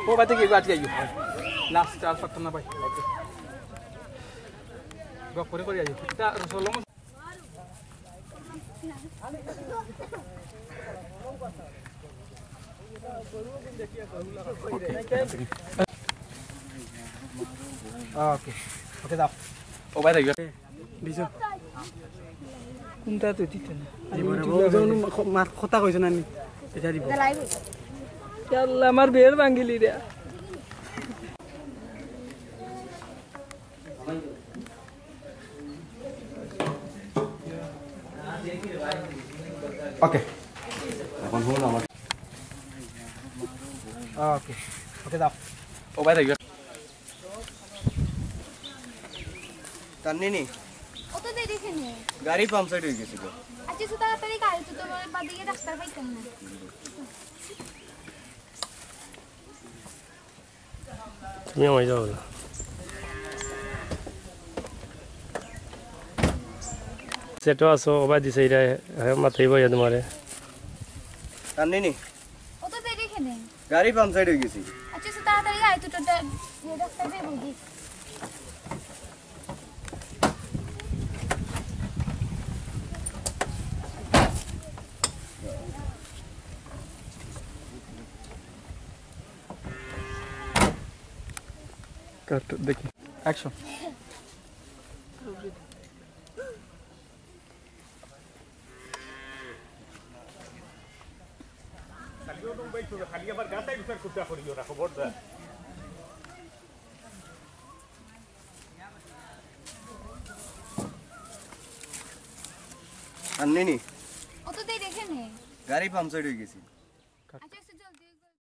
ও বাতে কি আজকে আইও লাস্ট চাল পাত্তা না ভাই গপ করে করে আইও এটা রসলম ওকে ওকে দাও ও ভাই দেখো দিছো কোনটা তো দিতে না মার কথা কইছ না নি এটা দিব আল্লাহ আমার বের ভাঙিলি রে ওকে এখন হলো আমার ওকে ওকে দাও ও ভাই দেখো কান্নিনি ও তো দেরি খেনে গাড়ি পাম্পসাইড হয়ে গেছিল আচ্ছা তো তাড়াতাড়ি গাড়ি তো তোমার বাদিকে ডাক্তার পাইতাম না তুমি আমায় যাও না সেটো আসো ওবা দিছে এটা মাথায় বইয়া তোমারে কান্নিনি ও তো দেরি খেনে গাড়ি পাম্পসাইড হয়ে গেছিল আচ্ছা তো তাড়াতাড়ি গাড়ি তো ডাক্তার পাই বুঝি কাট দেখি অ্যাকশন কান্নিনি ও তো দেরি খেনে গাড়ি পাম্পসাইড হয়ে গেছিল আচ্ছা